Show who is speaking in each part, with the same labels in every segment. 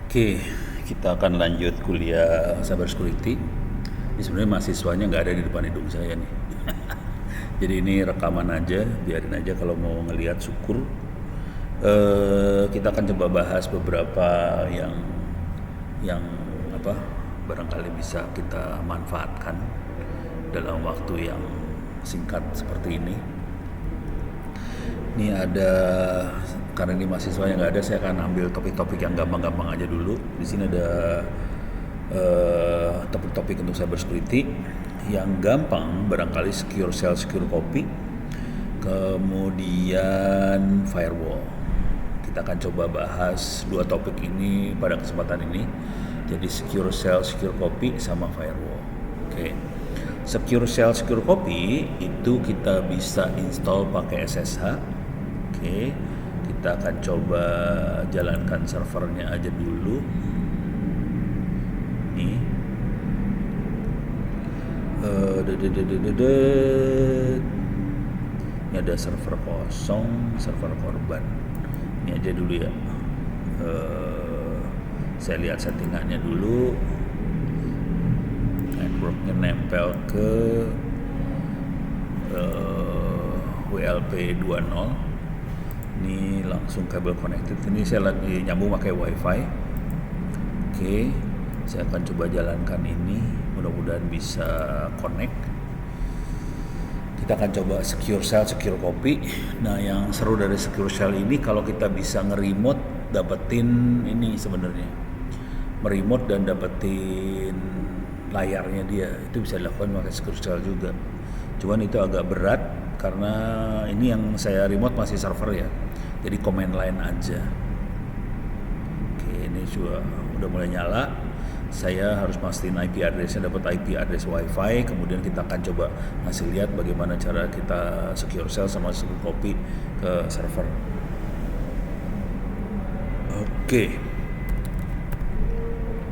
Speaker 1: Oke, kita akan lanjut kuliah cyber security. Ini sebenarnya mahasiswanya nggak ada di depan hidung saya nih. Jadi ini rekaman aja, biarin aja kalau mau ngelihat syukur. Kita akan coba bahas beberapa yang apa barangkali bisa kita manfaatkan dalam waktu yang singkat seperti ini. Ini ada, karena ini mahasiswa yang nggak ada, saya akan ambil topik-topik yang gampang-gampang aja dulu. Di sini ada topik-topik untuk cyber security yang gampang, barangkali secure shell, secure copy, kemudian firewall. Kita akan coba bahas dua topik ini pada kesempatan ini. Jadi secure shell, secure copy, sama firewall. Oke. Secure shell, secure copy itu kita bisa install pakai SSH. Oke, kita akan coba jalankan servernya aja dulu. Nih, ini ada server kosong, server korban. Ini aja dulu ya. Saya lihat settingannya dulu. Networknya nempel ke WLP 20. Ini langsung kabel connected. Ini saya lagi nyambung pakai wifi. Oke, saya akan coba jalankan ini, mudah-mudahan bisa connect. Kita akan coba secure shell, secure copy. Nah, yang seru dari secure shell ini kalau kita bisa nge-remote dapetin ini sebenarnya. Meremote dan dapetin layarnya dia, itu bisa dilakukan pakai secure shell juga. Cuman itu agak berat karena ini yang saya remote masih server ya, jadi command line aja. Oke, ini juga udah mulai nyala. Saya harus pastiin IP addressnya, dapat IP address wifi. Kemudian kita akan coba ngasih lihat bagaimana cara kita secure shell sama secure copy ke server. Oke,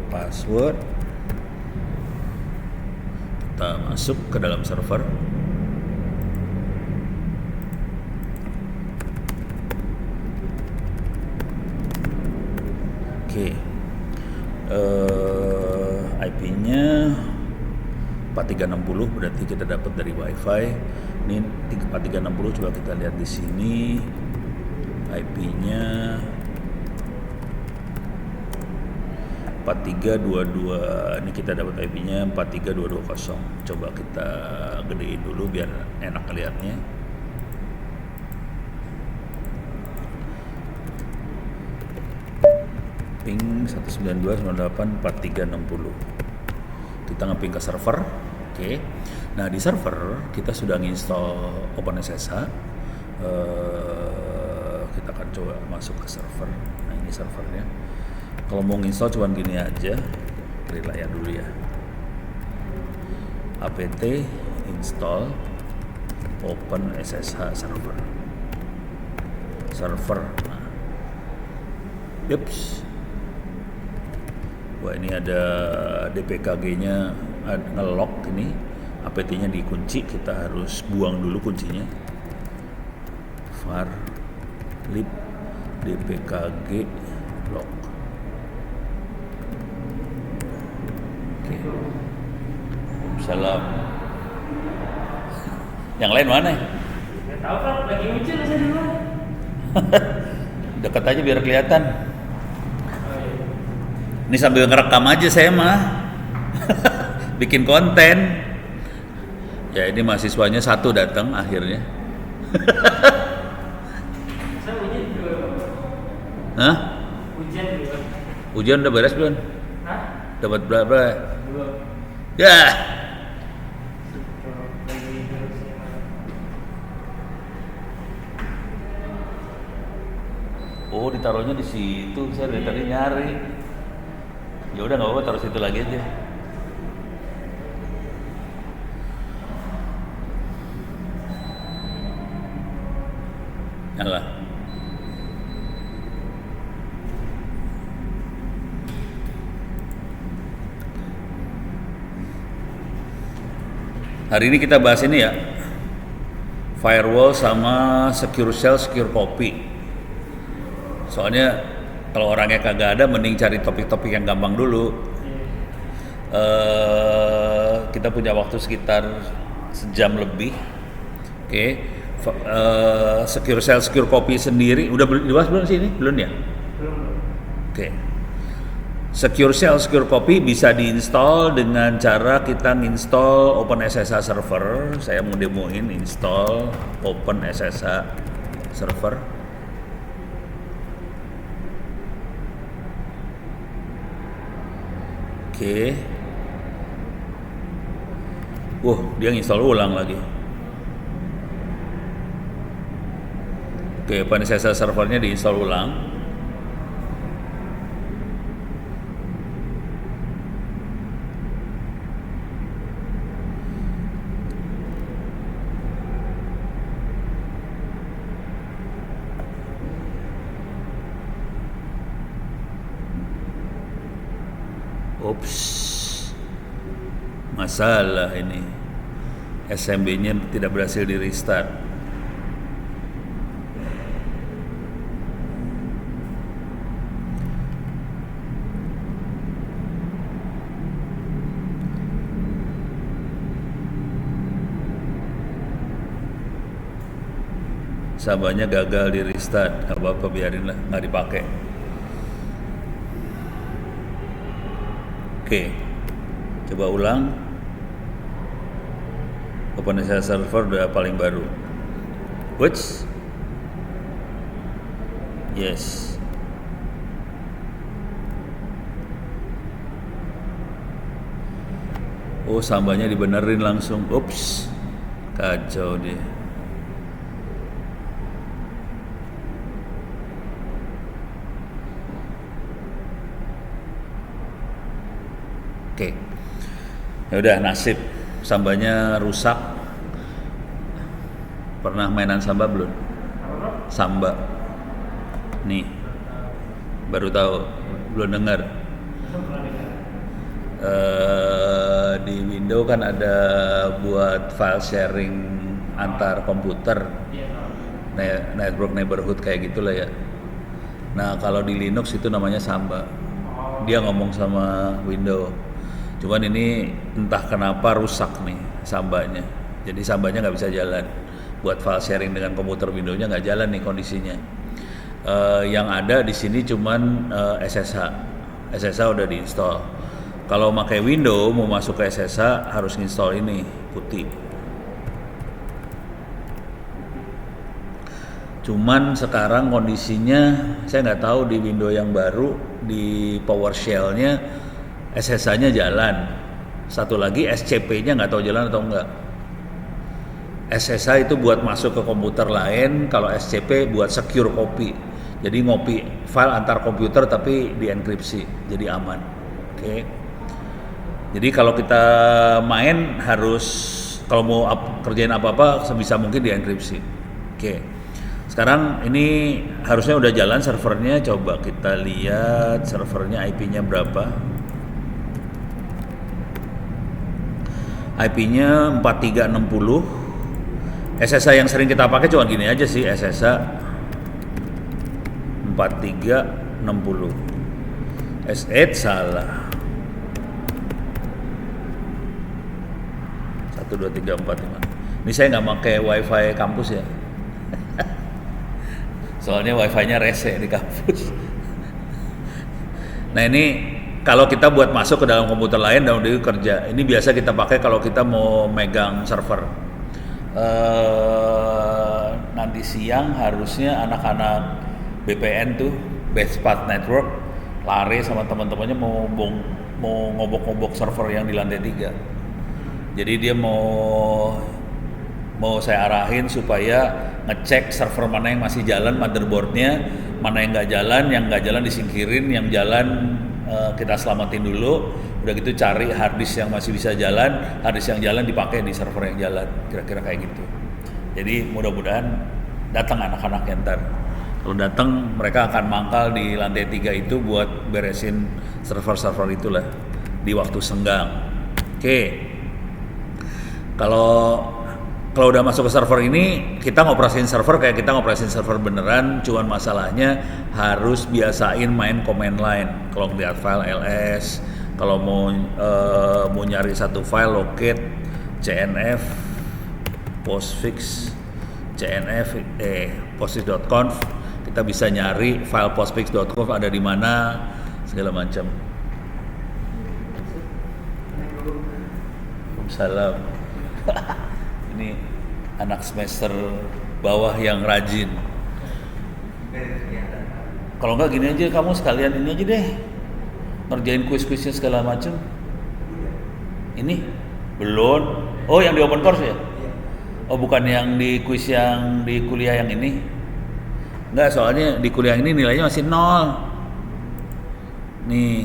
Speaker 1: password, kita masuk ke dalam server. Oke, IP-nya 4360, berarti kita dapat dari wifi. Ini 4360, coba kita lihat di sini IP-nya 4322. Ini kita dapat IP-nya 43220. Coba kita gedein dulu biar enak lihatnya. Ping 192.98.4360. Kita nge-ping ke server. Oke. Nah, di server kita sudah nginstall OpenSSH. Kita akan coba masuk ke server. Nah, ini servernya. Kalau mau nginstall cuman gini aja. Klik layar dulu ya. apt install OpenSSH server. Nah. Yups. Wah, ini ada DPKG-nya nge-lock ini. apt-nya dikunci, kita harus buang dulu kuncinya. var lib dpkg lock. Oke. Salam. Yang lain mana?
Speaker 2: Nggak tahu kan, lagi hujan saya di luar.
Speaker 1: Dekat aja biar kelihatan. Ini sambil ngerekam aja saya mah. Bikin konten. Ya, ini mahasiswanya satu datang akhirnya.
Speaker 2: Saya hujan juga.
Speaker 1: Hah?
Speaker 2: Hujan juga.
Speaker 1: Ujian udah beres belum?
Speaker 2: Hah?
Speaker 1: Dapat berapa?
Speaker 2: Belum.
Speaker 1: Ya.
Speaker 2: Lagi terusnya.
Speaker 1: Oh, ditaruhnya di situ. Saya dari tadi nyari. Ya udah nggak apa-apa, taruh situ lagi aja. Nyala. Hari ini kita bahas ini ya, firewall sama secure shell, secure copy. Soalnya Kalau orangnya kagak ada, mending cari topik-topik yang gampang dulu. Kita punya waktu sekitar sejam lebih. Oke. Secure Shell, Secure Copy sendiri udah dibahas belum sih ini? Belum ya?
Speaker 2: Belum.
Speaker 1: Oke. Secure Shell, Secure Copy bisa diinstal dengan cara kita nginstall OpenSSH server. Saya mau demoin install OpenSSH server. Oke. Dia nginstall ulang lagi. Oke, OpenSSH servernya diinstal ulang. Ups, masalah ini. SMB-nya tidak berhasil di restart. Sabanya gagal di restart, nggak apa-apa, biarin lah, nggak dipakai. Oke, coba ulang. OpenSSH server udah paling baru. Which? Yes. Sambanya dibenerin langsung. Ups, kacau dia. Oke, ya udah, nasib sambanya rusak. Pernah mainan samba belum? Samba, nih, baru tahu, belum dengar. Di Windows kan ada buat file sharing antar komputer, network neighborhood kayak gitulah ya. Nah kalau di Linux itu namanya samba. Dia ngomong sama Windows. Cuman ini entah kenapa rusak nih sambanya. Jadi sambanya nggak bisa jalan. Buat file sharing dengan komputer Windows-nya nggak jalan nih kondisinya. Yang ada di sini cuman SSH. SSH udah diinstal. Kalau pakai Windows mau masuk ke SSH harus install ini putih. Cuman sekarang kondisinya saya nggak tahu di Windows yang baru di PowerShell-nya SSH-nya jalan. Satu lagi SCP-nya nggak tahu jalan atau enggak. SSH itu buat masuk ke komputer lain, kalau SCP buat secure copy. Jadi ngopi file antar komputer tapi dienkripsi, jadi aman. Oke. Jadi kalau kita main harus, kalau mau kerjain apa-apa sebisa mungkin dienkripsi. Oke. Sekarang ini harusnya udah jalan servernya. Coba kita lihat servernya IP-nya berapa. IP-nya 4360. SSH yang sering kita pakai cuma gini aja sih, SSH 4360. S8 salah. 1 2 3 4 5. Ini saya nggak pakai WiFi kampus ya. Soalnya WiFi-nya rese di kampus. Nah ini kalau kita buat masuk ke dalam komputer lain dan udah kerja, ini biasa kita pakai kalau kita mau megang server. Nanti siang harusnya anak-anak BPN tuh, Best Path Network, lari sama teman-temannya mau ngobok-ngobok server yang di lantai 3. Jadi dia mau saya arahin supaya ngecek server mana yang masih jalan, motherboardnya, mana yang nggak jalan disingkirin, yang jalan kita selamatin dulu. Udah gitu cari harddisk yang masih bisa jalan, harddisk yang jalan dipakai di server yang jalan, kira-kira kayak gitu. Jadi mudah-mudahan datang anak-anaknya ntar. Kalau datang mereka akan mangkal di lantai 3 itu buat beresin server-server itulah di waktu senggang. Oke. Kalau kalau udah masuk ke server ini, kita ngoperasin server kayak kita ngoperasin server beneran, cuman masalahnya harus biasain main command line. Kalau ngeliat file ls, kalau mau nyari satu file locate cnf postfix cnf postfix.conf, kita bisa nyari file postfix.conf ada di mana segala macam. Salam. Ini anak semester bawah yang rajin. Kalau enggak gini aja, kamu sekalian ini aja deh, ngerjain kuis-kuisnya segala macam. Ini belum. Oh, yang di open course ya? Oh, bukan yang di kuis yang di kuliah yang ini? Enggak, soalnya di kuliah ini nilainya masih 0. Nih.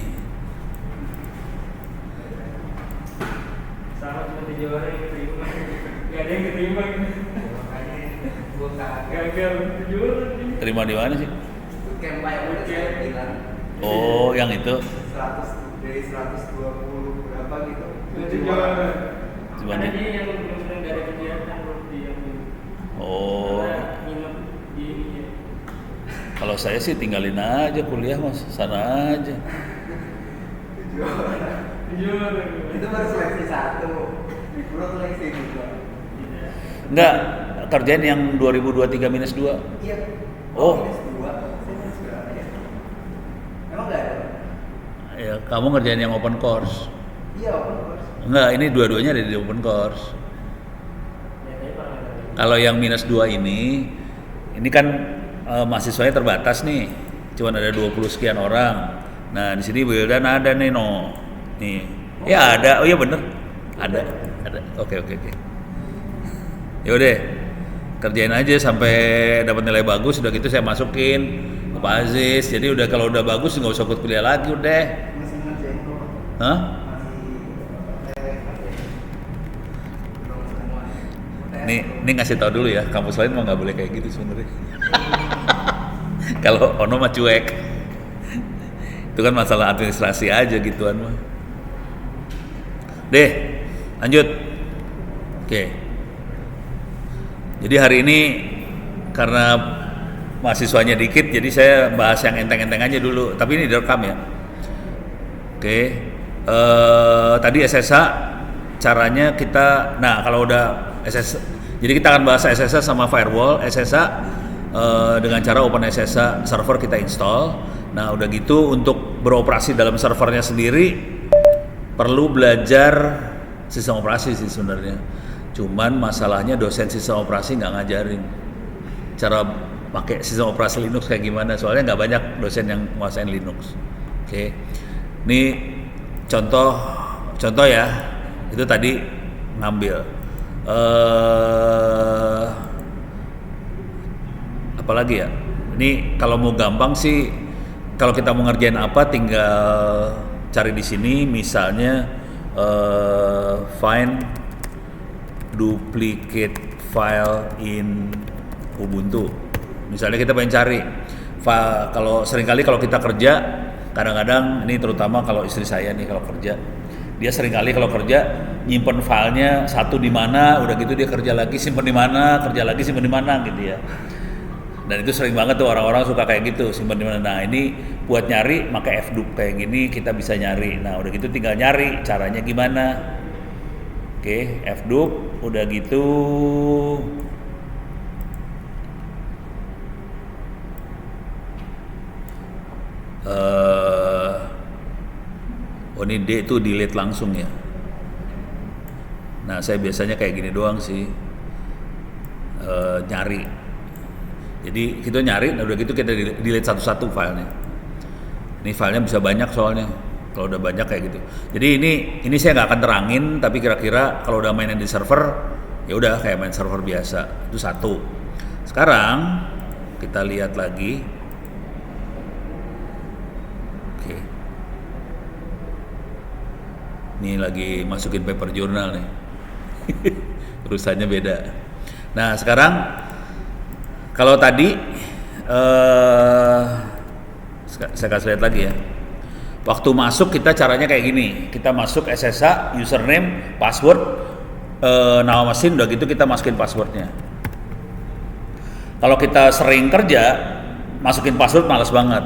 Speaker 2: Sama seperti juara yang terima. Gak ada yang terima gitu. Makanya gue gagal juara.
Speaker 1: Terima di mana sih?
Speaker 3: Camp yang udah saya bilang.
Speaker 1: Oh, yang itu.
Speaker 3: 100 dari 120 berapa gitu.
Speaker 2: Itu juara.
Speaker 1: Cuman
Speaker 2: Karena
Speaker 1: di-
Speaker 2: dia yang benar-benar gak ada kegiatan belum dia.
Speaker 1: Oh,
Speaker 2: Nginep di ini ya.
Speaker 1: kalau saya sih tinggalin aja kuliah mas, sana aja.
Speaker 2: Juara.
Speaker 3: Itu baru seleksi 1. Belum seleksi 2.
Speaker 1: Enggak, kerjaan yang 2023 minus 2.
Speaker 3: Iya.
Speaker 1: Oh.
Speaker 3: Minus 2. Saya minus berapa ya? Emang enggak ada?
Speaker 1: Ya, kamu ngerjain yang open course.
Speaker 3: Iya, open course.
Speaker 1: Enggak, ini dua-duanya ada di open course.
Speaker 2: Ya, tapi pernah ada.
Speaker 1: Kalau yang minus 2 ini kan mahasiswanya terbatas nih. Cuman ada 20 sekian orang. Nah, di sini Wildan ada nih, no. Nih. Ya ada. Oh iya bener. Ada. Oke. Yaudah, kerjain aja sampai dapat nilai bagus. Udah gitu saya masukin ke Pak Aziz. Jadi udah kalau udah bagus nggak usah ikut kuliah lagi udah.
Speaker 3: Masih ngerjain kok.
Speaker 1: Hah?
Speaker 3: Masih belum semua.
Speaker 1: Ini ngasih tahu dulu ya, kampus lain mah nggak boleh kayak gitu sebenarnya. Kalau Ono mah cuek. Itu kan masalah administrasi aja gituan mah. Deh, lanjut. Oke. Jadi hari ini karena mahasiswanya dikit, jadi saya bahas yang enteng-enteng aja dulu. Tapi ini direkam ya. Oke. Tadi SSH caranya kita, nah kalau udah SSH, jadi kita akan bahas SSH sama firewall. SSH dengan cara open SSH server kita install. Nah udah gitu untuk beroperasi dalam servernya sendiri perlu belajar sistem operasi sih sebenarnya. Cuman masalahnya dosen sistem operasi nggak ngajarin cara pakai sistem operasi Linux kayak gimana. Soalnya nggak banyak dosen yang nguasain Linux. Oke, ini contoh ya. Itu tadi ngambil. Apalagi ya? Ini kalau mau gampang sih, kalau kita mau ngerjain apa tinggal cari di sini. Misalnya find duplicate file in Ubuntu. Misalnya kita pengen cari file, kalau seringkali kalau kita kerja, kadang-kadang ini terutama kalau istri saya nih kalau kerja, dia seringkali kalau kerja nyimpen filenya satu di mana, udah gitu dia kerja lagi simpen di mana, kerja lagi simpen di mana gitu ya. Dan itu sering banget tuh orang-orang suka kayak gitu, simpen di mana. Nah ini buat nyari pakai fdup kayak gini kita bisa nyari. Nah udah gitu tinggal nyari caranya gimana. Oke, fdup udah gitu. Oh ini D itu delete langsung ya. Nah saya biasanya kayak gini doang sih, nyari. Jadi kita nyari, udah gitu kita delete satu-satu filenya. Ini filenya bisa banyak soalnya. Kalau udah banyak kayak gitu. Jadi ini saya nggak akan terangin, tapi kira-kira kalau udah mainin di server, ya udah kayak main server biasa. Itu satu. Sekarang kita lihat lagi. Oke. Ini lagi masukin paper journal nih. Urusannya beda. Nah sekarang kalau tadi saya kasih lihat lagi ya. Waktu masuk kita caranya kayak gini. Kita masuk SSH, username, password. nama mesin, udah gitu kita masukin passwordnya. Kalau kita sering kerja, masukin password males banget.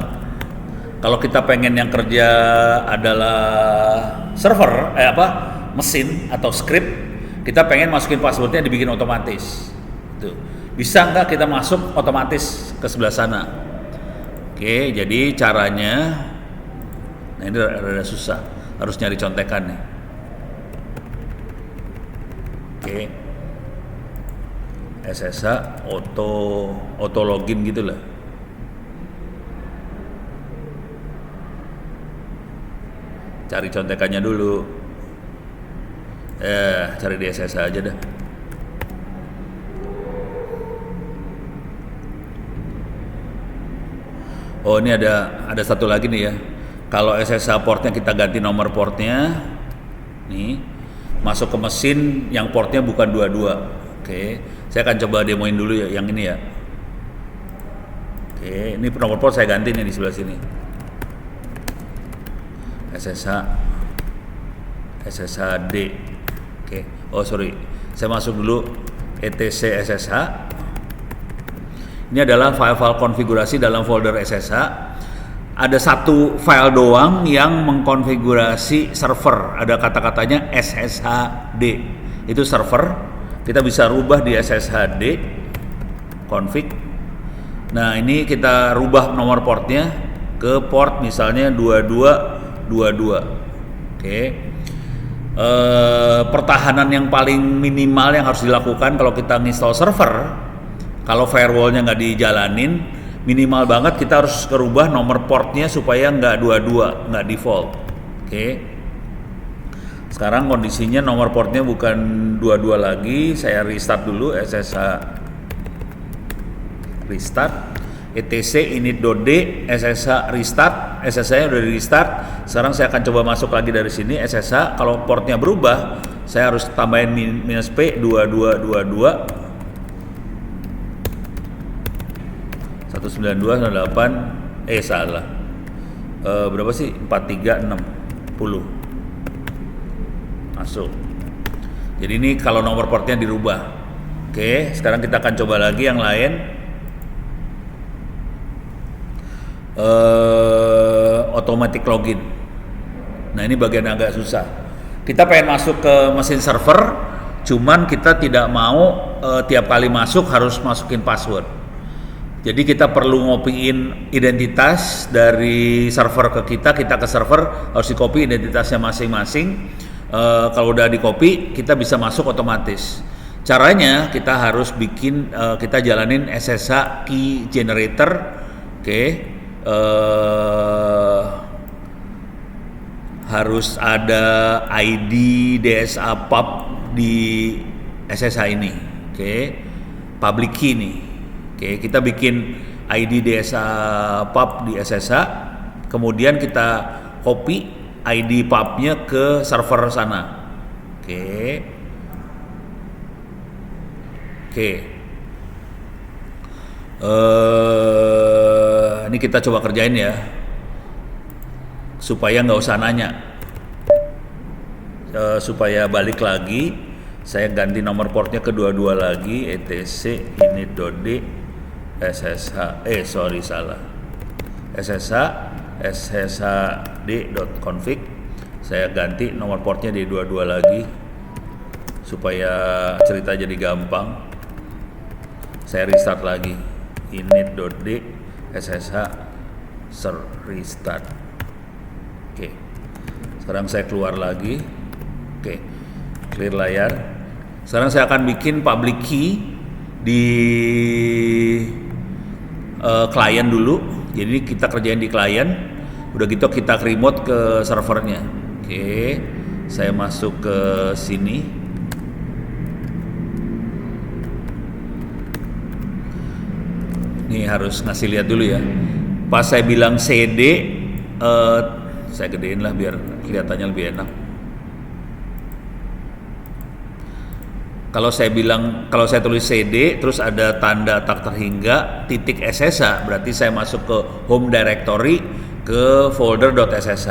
Speaker 1: Kalau kita pengen yang kerja adalah server, mesin atau script, kita pengen masukin passwordnya dibikin otomatis. Tuh. Bisa nggak kita masuk otomatis ke sebelah sana? Oke, jadi caranya, nah ini rada susah, harus nyari contekan nih. Oke. SSH auto login gitu lah. Cari contekannya dulu. Cari di SSH aja dah. Oh, ini ada satu lagi nih ya. Kalau SSH portnya kita ganti nomor portnya. Nih, masuk ke mesin yang portnya bukan 22. Oke, saya akan coba demoin dulu ya yang ini ya. Oke, ini nomor port saya ganti nih di sebelah sini. SSHD. Oke, oh sorry, saya masuk dulu etc SSH. Ini adalah file-file konfigurasi dalam folder SSH. Ada satu file doang yang mengkonfigurasi server. Ada kata-katanya SSHD. Itu server. Kita bisa rubah di SSHD config. Nah, ini kita rubah nomor portnya ke port misalnya 2222. Oke. Pertahanan yang paling minimal yang harus dilakukan kalau kita install server, kalau firewallnya nggak dijalanin, minimal banget kita harus kerubah nomor portnya supaya nggak 22, nggak default. Oke. Sekarang kondisinya nomor portnya bukan 22 lagi. Saya restart dulu SSH. Restart etc init.d SSH restart. SSH-nya udah di restart. Sekarang saya akan coba masuk lagi dari sini SSH. Kalau portnya berubah, saya harus tambahin minus P 2222 192.98 salah. Berapa sih? 4360 masuk. Jadi ini kalau nomor portnya dirubah. Oke, sekarang kita akan coba lagi yang lain. Automatic login. Nah, ini bagian agak susah. Kita pengen masuk ke mesin server, cuman kita tidak mau tiap kali masuk harus masukin password. Jadi kita perlu ngopiin identitas dari server ke kita ke server, harus dikopi identitasnya masing-masing. Kalau udah di copy, kita bisa masuk otomatis. Caranya kita harus bikin, kita jalanin SSH key generator. Oke, harus ada ID DSA pub di SSH ini. Oke, public key nih. Oke, kita bikin ID DSA pub di SSH, kemudian kita copy ID pubnya ke server sana. Oke. Ini kita coba kerjain ya, supaya nggak usah nanya. Supaya balik lagi, saya ganti nomor portnya ke 22 lagi, etc init.d SSH. Salah. sshd.config. Saya ganti nomor portnya di 22 lagi supaya cerita jadi gampang. Saya restart lagi init.d ssh restart. Oke. Sekarang saya keluar lagi. Oke. Clear layar. Sekarang saya akan bikin public key di klien dulu. Jadi kita kerjain di klien, udah gitu kita remote ke servernya. Oke, saya masuk ke sini. Nih harus ngasih lihat dulu ya. Pas saya bilang CD, saya gedein lah biar kelihatannya lebih enak. Kalau saya tulis CD terus ada tanda tak terhingga titik SSH, berarti saya masuk ke home directory ke folder .ssh.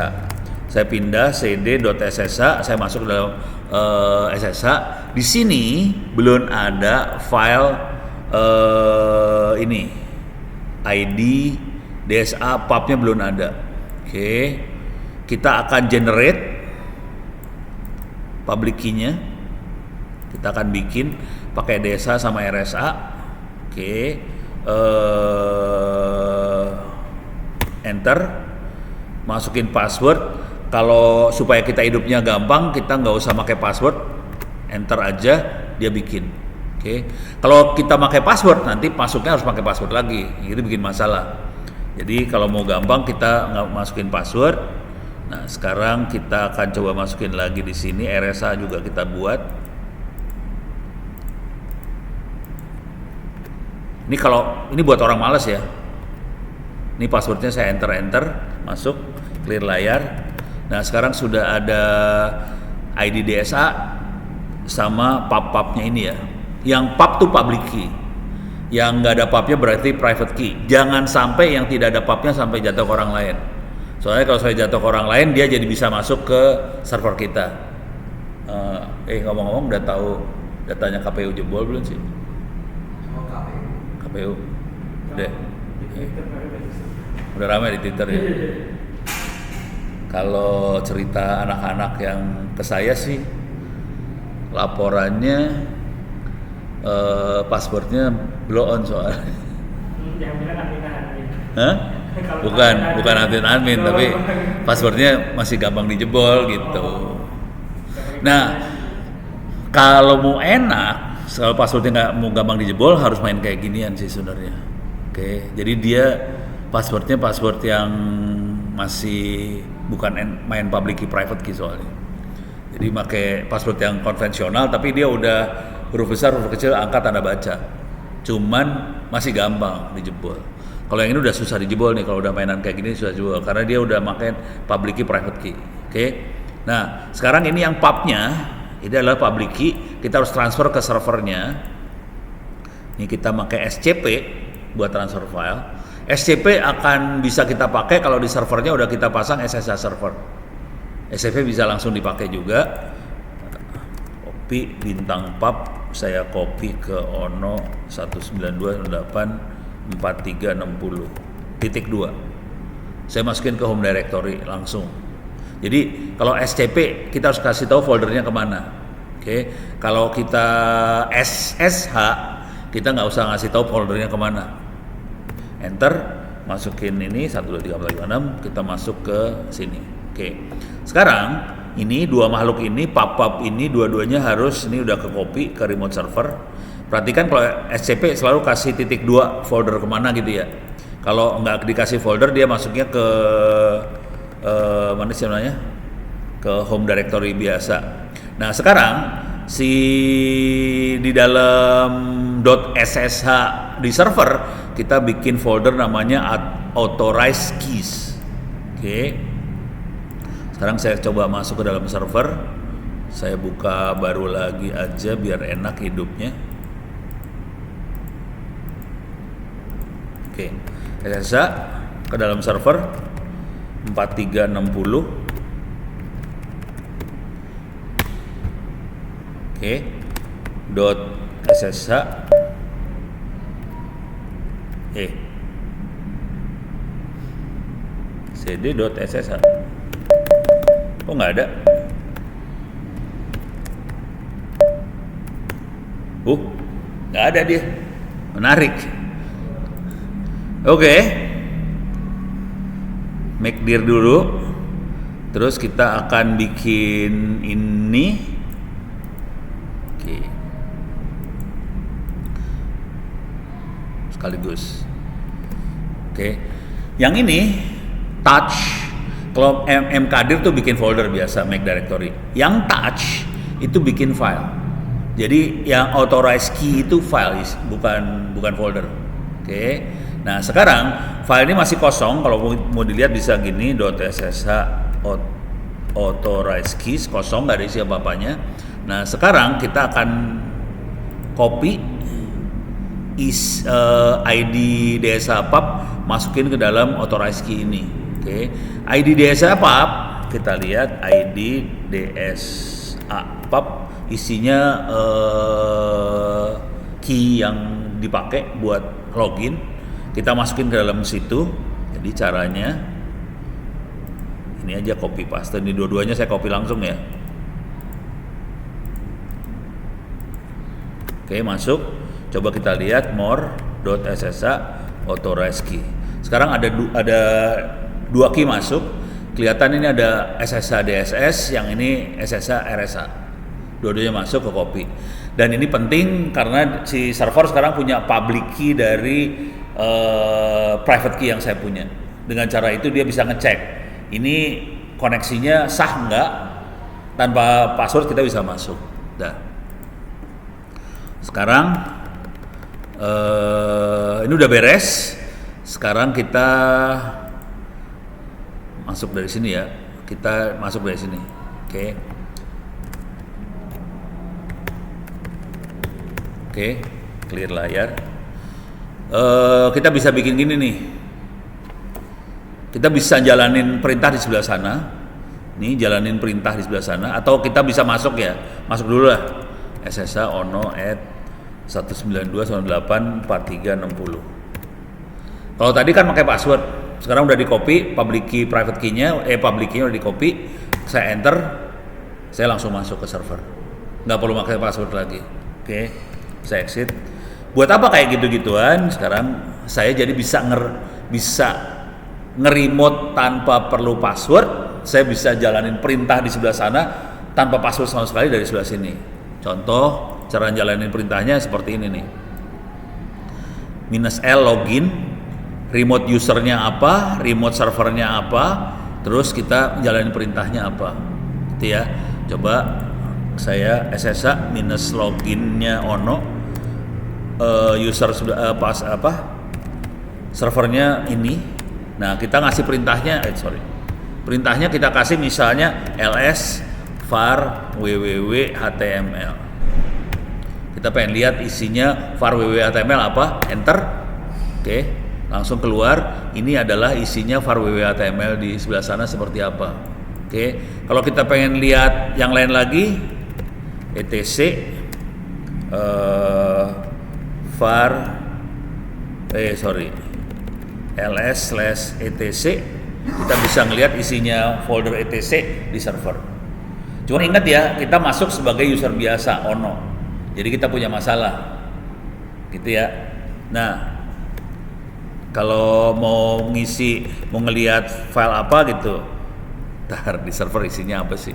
Speaker 1: Saya pindah cd.ssh, saya masuk ke dalam SSH. Di sini belum ada file ini ID DSA pubnya belum ada. Oke, kita akan generate public key-nya. Kita akan bikin pakai DSA sama RSA. Oke, enter, masukin password. Kalau supaya kita hidupnya gampang, kita nggak usah pakai password, enter aja, dia bikin. Oke, kalau kita pakai password, nanti masuknya harus pakai password lagi, itu bikin masalah. Jadi kalau mau gampang, kita nggak masukin password. Nah, sekarang kita akan coba masukin lagi di sini, RSA juga kita buat. Ini kalau ini buat orang malas ya. Ini passwordnya saya enter, masuk, clear layar. Nah, sekarang sudah ada ID DSA sama pub-pubnya ini ya. Yang pub tuh public key. Yang nggak ada pubnya berarti private key. Jangan sampai yang tidak ada pubnya sampai jatuh ke orang lain. Soalnya kalau saya jatuh ke orang lain, dia jadi bisa masuk ke server kita. Ngomong-ngomong, udah tahu datanya KPU jebol belum sih?
Speaker 3: Oh,
Speaker 1: KPU. Udah. Udah ramai di Twitter ya. Kalau cerita anak-anak yang ke saya sih, laporannya passwordnya blow on soalnya.
Speaker 2: Jangan bilang admin.
Speaker 1: Hah? Bukan admin, tapi passwordnya masih gampang dijebol gitu. Nah, kalau mau enak, kalau passwordnya nggak mau gampang dijebol, harus main kayak ginian sih sebenarnya. Oke, jadi dia passwordnya password yang masih bukan main public key private key soalnya. Jadi pakai password yang konvensional, tapi dia udah huruf besar, huruf kecil, angka, tanda baca. Cuman masih gampang dijebol. Kalau yang ini udah susah dijebol nih, kalau udah mainan kayak gini susah dijebol karena dia udah pakai public key private key. Oke. Nah, sekarang ini yang pubnya, ini adalah public key, kita harus transfer ke servernya. Ini kita pakai SCP buat transfer file. SCP akan bisa kita pakai kalau di servernya udah kita pasang SSH server. SCP bisa langsung dipakai juga. Copy bintang pub, saya copy ke ono 192.168.4360.2. Saya masukin ke home directory langsung. Jadi kalau SCP kita harus kasih tahu foldernya kemana. Oke, kalau kita SSH kita nggak usah ngasih tahu foldernya kemana. Enter, masukin ini 123.456, kita masuk ke sini. Oke. Sekarang ini dua makhluk ini, pub ini dua-duanya harus ini udah ke copy ke remote server. Perhatikan kalau SCP selalu kasih .2 folder kemana gitu ya. Kalau nggak dikasih folder dia masuknya ke mana sih namanya? Ke home directory biasa. Nah, sekarang di dalam .ssh di server kita bikin folder namanya authorized keys. Oke. Sekarang saya coba masuk ke dalam server. Saya buka baru lagi aja biar enak hidupnya. Oke. SSH ke dalam server 4360. Oke. .ssh cd.ssh. Oh, nggak ada. Nggak ada dia. Menarik. Oke. Make dir dulu. Terus kita akan bikin ini. Oke. Sekaligus. Oke. Yang ini touch. Kalau mkdir tuh bikin folder biasa, make directory. Yang touch itu bikin file. Jadi yang authorized key itu file, bukan folder. Oke. Nah, sekarang file ini masih kosong. Kalau mau dilihat bisa gini, .ssh authorized keys kosong, nggak ada isi apa-apanya. Nah, sekarang kita akan copy ID DSA pub, masukin ke dalam authorized key ini. Oke. ID DSA pub kita lihat ID DSA pub isinya key yang dipakai buat login, kita masukin ke dalam situ. Jadi caranya ini aja, copy paste. Ini dua-duanya saya copy langsung ya. Oke, masuk. Coba kita lihat more.ssa authorize key. Sekarang ada dua key masuk. Kelihatan ini ada SSH DSS, yang ini SSH RSA. Dua-duanya masuk ke copy. Dan ini penting karena si server sekarang punya public key dari private key yang saya punya. Dengan cara itu dia bisa ngecek ini koneksinya sah enggak, tanpa password kita bisa masuk. Dah. Sekarang ini udah beres. Sekarang kita masuk dari sini ya. Kita masuk dari sini. Oke, clear layar. Kita bisa bikin gini nih. Kita bisa jalanin perintah di sebelah sana. Nih, jalanin perintah di sebelah sana. Atau kita bisa masuk ya. Masuk dulu lah. SSH ono at 192.168.4360. Kalau tadi kan pakai password. Sekarang udah di copy, public key, private key-nya, public key-nya udah di copy. Saya enter, saya langsung masuk ke server. Nggak perlu pakai password lagi. Oke, saya exit. Buat apa kayak gitu-gituan? Sekarang saya jadi bisa nge-remote tanpa perlu password. Saya bisa jalanin perintah di sebelah sana tanpa password sama sekali dari sebelah sini. Contoh cara jalanin perintahnya seperti ini nih. -L login, remote usernya apa, remote servernya apa, terus kita jalanin perintahnya apa. Gitu ya. Coba saya SSH -loginnya ono, user pas servernya ini. Nah, kita ngasih perintahnya, perintahnya kita kasih misalnya ls var www html. Kita pengen lihat isinya var www html apa, enter. Oke, langsung keluar. Ini adalah isinya var www html di sebelah sana seperti apa. Oke, kalau kita pengen lihat yang lain lagi, etc ls/etc, kita bisa ngelihat isinya folder etc di server. Cuma ingat ya, kita masuk sebagai user biasa ono, jadi kita punya masalah gitu ya. Nah, kalau mau ngelihat file apa gitu, ntar di server isinya apa sih?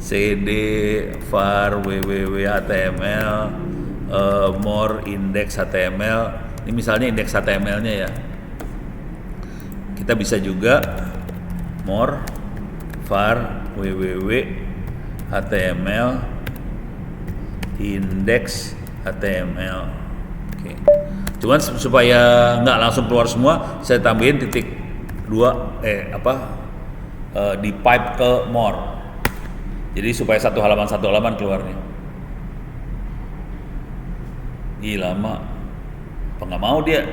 Speaker 1: cd var www html more index html. Ini misalnya index html-nya ya. Kita bisa juga more var www html index html. Oke. Cuman supaya nggak langsung keluar semua, saya tambahin titik 2 di pipe ke more. Jadi supaya satu halaman keluarnya. Ih, lama. Apa nggak mau dia?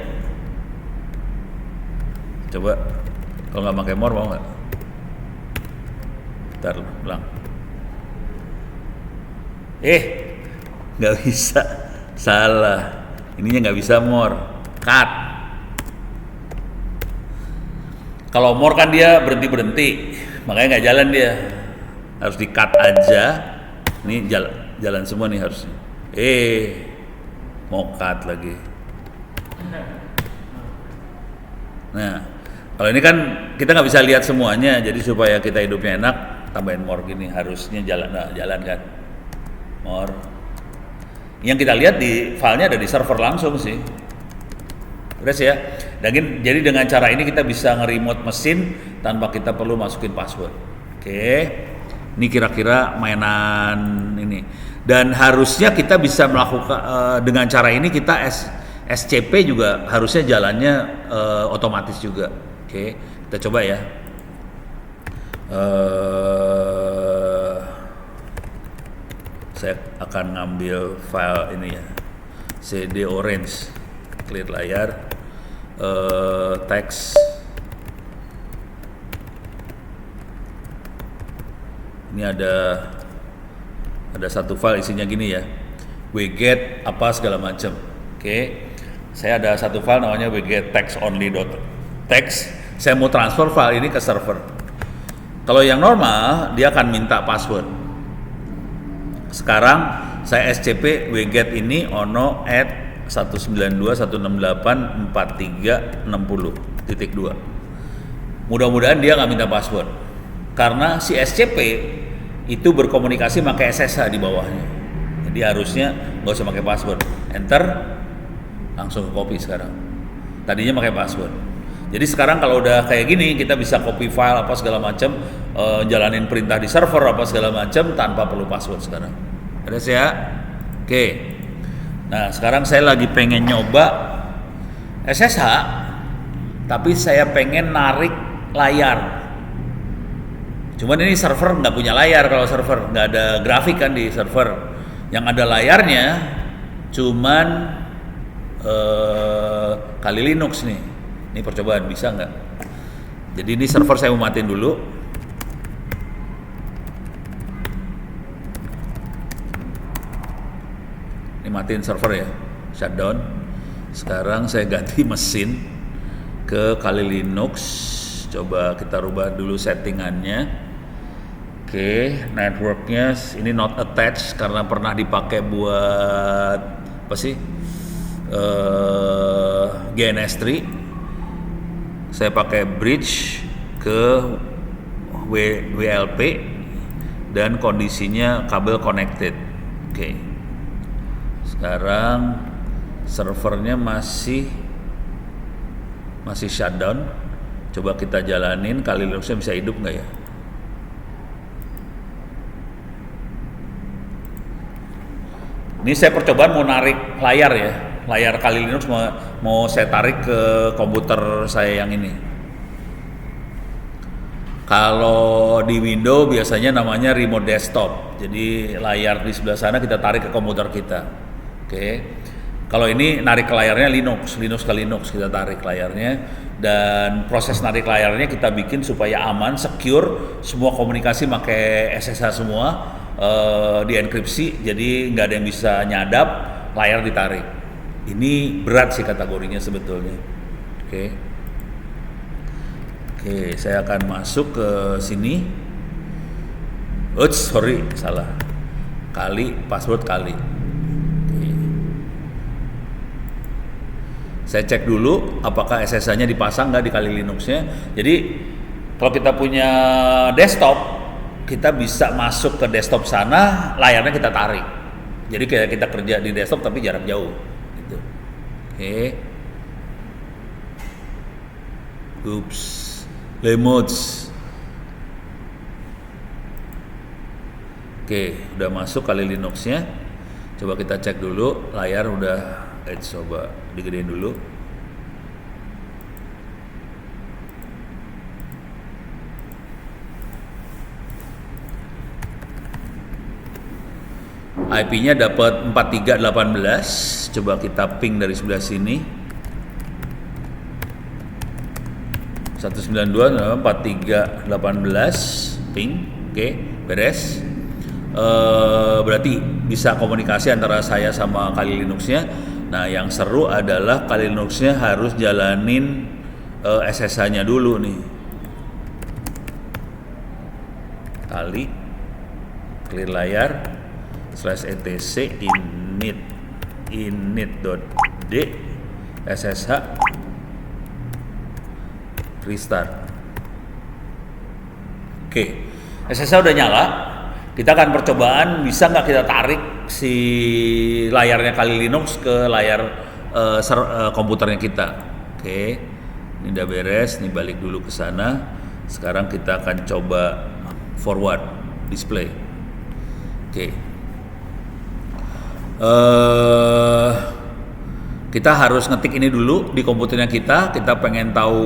Speaker 1: Coba kalau nggak pakai more mau nggak? Ntar ulang. Nggak bisa, salah. Ininya nggak bisa more, cut. Kalau more kan dia berhenti, makanya nggak jalan dia. Harus di cut aja. Ini jalan semua nih harusnya. Mau cut lagi. Nah, kalau ini kan kita nggak bisa lihat semuanya, jadi supaya kita hidupnya enak, tambahin more gini, harusnya jalan kan, more. Yang kita lihat di filenya ada di server langsung sih, udah sih ya. Dan jadi dengan cara ini kita bisa nge-remote mesin tanpa kita perlu masukin password. Oke, ini kira-kira mainan ini. Dan harusnya kita bisa melakukan dengan cara ini kita SCP juga harusnya jalannya otomatis juga. Oke, kita coba ya. Saya akan ngambil file ini ya, cd orange, clear layar, teks Ini ada satu file isinya gini ya, wget apa segala macam. Oke, saya ada satu file namanya wget text only.txt. Saya mau transfer file ini ke server. Kalau yang normal dia akan minta password. Sekarang saya SCP wget ini ono at 192.168.43.60.2. Mudah-mudahan dia nggak minta password, karena si SCP itu berkomunikasi pakai SSH di bawahnya. Jadi harusnya nggak usah pakai password. Enter, langsung ke copy sekarang. Tadinya pakai password. Jadi sekarang kalau udah kayak gini, kita bisa copy file apa segala macam, jalanin perintah di server apa segala macam tanpa perlu password sekarang. Ada ya? Oke. Nah sekarang saya lagi pengen nyoba SSH, tapi saya pengen narik layar. Cuman ini server nggak punya layar. Kalau server nggak ada grafik kan di server. Yang ada layarnya cuman Kali Linux nih. Ini percobaan bisa nggak? Jadi ini server saya mau matiin dulu. Ini matiin server ya, shutdown. Sekarang saya ganti mesin ke Kali Linux. Coba kita rubah dulu settingannya. Oke, networknya ini not attached karena pernah dipakai buat apa sih? GNS3. Saya pakai bridge ke WLP dan kondisinya kabel connected. Oke. Sekarang servernya masih shutdown. Coba kita jalanin, Kali Linuxnya bisa hidup nggak ya? Ini saya percobaan mau narik layar ya, layar Kali Linux mau saya tarik ke komputer saya yang ini. Kalau di Windows biasanya namanya remote desktop, jadi layar di sebelah sana kita tarik ke komputer kita. Oke. Kalau ini narik ke layarnya Linux ke Linux kita tarik layarnya, dan proses narik layarnya kita bikin supaya aman, secure, semua komunikasi pakai SSH semua. Dienkripsi, jadi nggak ada yang bisa nyadap, layar ditarik. Ini berat sih kategorinya sebetulnya. Oke, saya akan masuk ke sini. Sorry, salah. Password Kali. Oke. Saya cek dulu apakah SSH-nya dipasang nggak di Kali Linux-nya. Jadi kalau kita punya desktop, kita bisa masuk ke desktop sana, layarnya kita tarik. Jadi kayak kita kerja di desktop tapi jarak jauh gitu. Oke. Oops. Lemons. Oke, udah masuk Kali Linux-nya. Coba kita cek dulu, layar udah coba digedein dulu. IP-nya dapat 4318. Coba kita ping dari sebelah sini. 192.4318 ping. Oke, beres. Berarti bisa komunikasi antara saya sama Kali Linux-nya. Nah, yang seru adalah Kali Linux-nya harus jalanin SSH-nya dulu nih. Kali clear layar /etc init.d ssh restart. Oke, SSH udah nyala. Kita akan percobaan bisa nggak kita tarik si layarnya Kali Linux ke layar komputernya kita. Oke, ini udah beres. Nih balik dulu ke sana. Sekarang kita akan coba forward display. Oke. Kita harus ngetik ini dulu di komputernya kita. Kita pengen tahu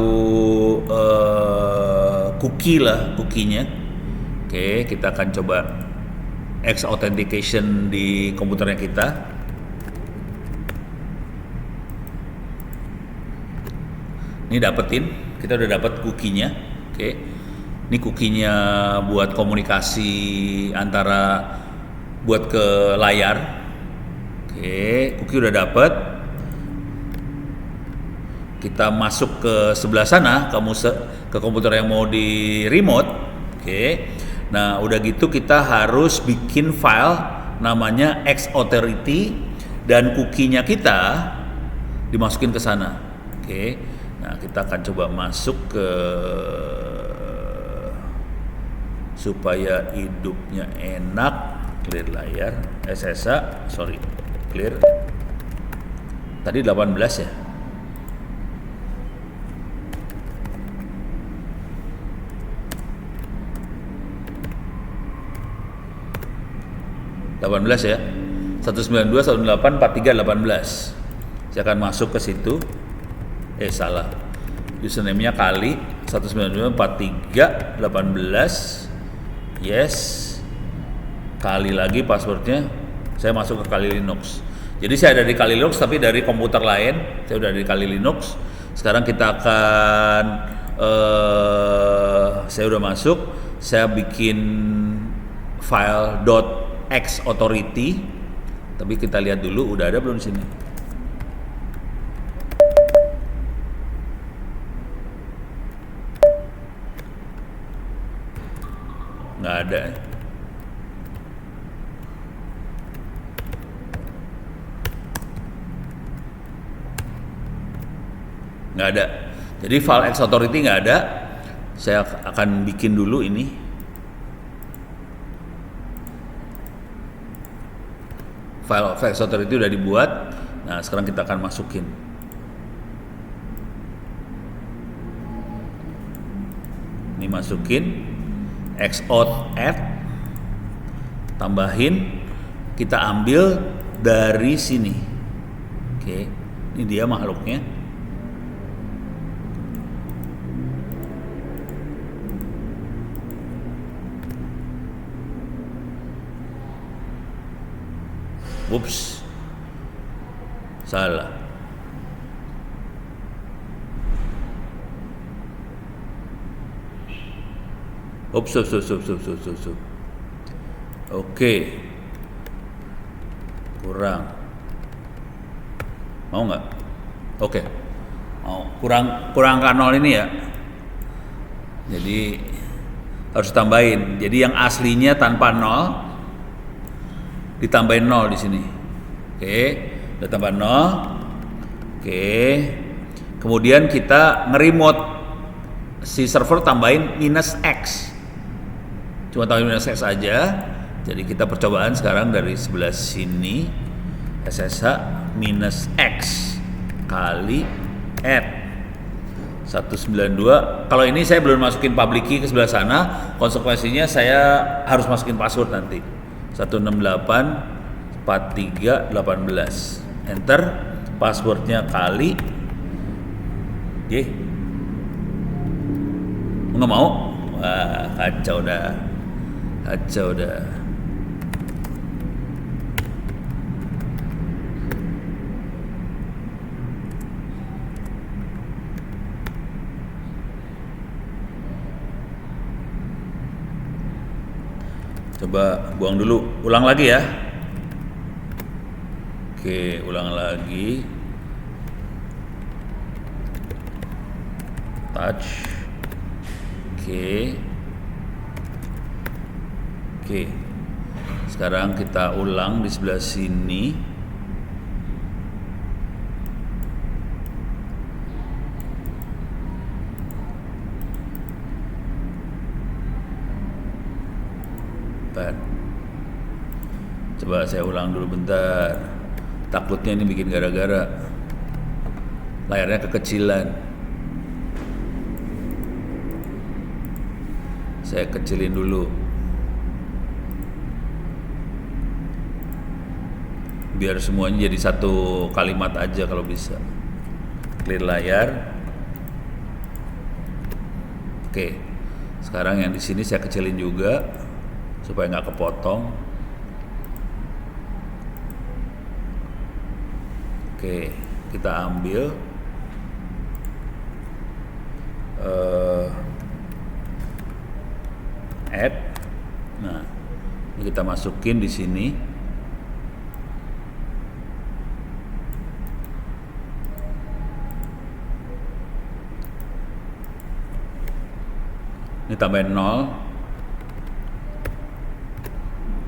Speaker 1: cookie-nya. Oke, kita akan coba X authentication di komputernya kita. Ini dapetin, kita udah dapat cookie-nya. Oke. Ini cookie-nya buat komunikasi antara buat ke layar. Oke, cookie udah dapet. Kita masuk ke sebelah sana, ke komputer yang mau di remote. Oke. Nah, udah gitu kita harus bikin file namanya X-Authority dan cookie-nya kita dimasukin ke sana. Oke. Nah, kita akan coba masuk ke supaya hidupnya enak. Clear layar, SSA, sorry, clear. Tadi 18 ya. Ya, 192, 108, 43, 18. Saya akan masuk ke situ. Salah. Username-nya kali 192, 43, 18. Yes. Kali lagi passwordnya. Saya masuk ke Kali Linux. Jadi saya ada di Kali Linux tapi dari komputer lain. Saya udah di Kali Linux. Sekarang kita akan saya udah masuk. Saya bikin file .x-authority, tapi kita lihat dulu udah ada belum sini. Nggak ada. Nggak ada. Jadi file X-Authority nggak ada. Saya akan bikin dulu ini. File X-Authority udah dibuat. Nah, sekarang kita akan masukin. Ini masukin X-Auth add, tambahin, kita ambil dari sini. Oke, ini dia makhluknya. Ups, salah. Ups. Oke, kurang. Mau nggak? Oke, mau. Kurang ke 0 ini ya. Jadi harus tambahin. Jadi yang aslinya tanpa 0 ditambahin 0 di sini. Oke, udah tambah 0. Oke. Kemudian kita nge-remote si server tambahin -x. Cuma tambahin -x aja. Jadi kita percobaan sekarang dari sebelah sini. SSH -x kali add 192. Kalau ini saya belum masukin public key ke sebelah sana, konsekuensinya saya harus masukin password nanti. 168 43 18. Enter, passwordnya kali. Nggak mau? Wah, kacau dah. Coba buang dulu, ulang lagi ya. Oke, ulang lagi. Touch. Oke. Sekarang kita ulang di sebelah sini. Coba saya ulang dulu bentar. Takutnya ini bikin gara-gara. Layarnya kekecilan. Saya kecilin dulu. Biar semuanya jadi satu kalimat aja kalau bisa. Clear layar. Oke. Sekarang yang di sini saya kecilin juga supaya nggak kepotong. Oke, kita ambil add. Nah, ini kita masukin di sini. Ini tambahin 0.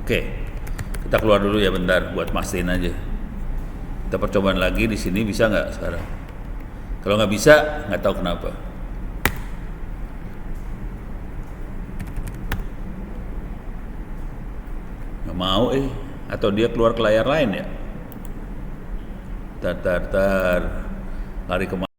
Speaker 1: Oke, kita keluar dulu ya bentar buat mastiin aja. Kita percobaan lagi di sini, bisa nggak sekarang? Kalau nggak bisa, nggak tahu kenapa. Nggak mau atau dia keluar ke layar lain ya? Tar, lari kemana?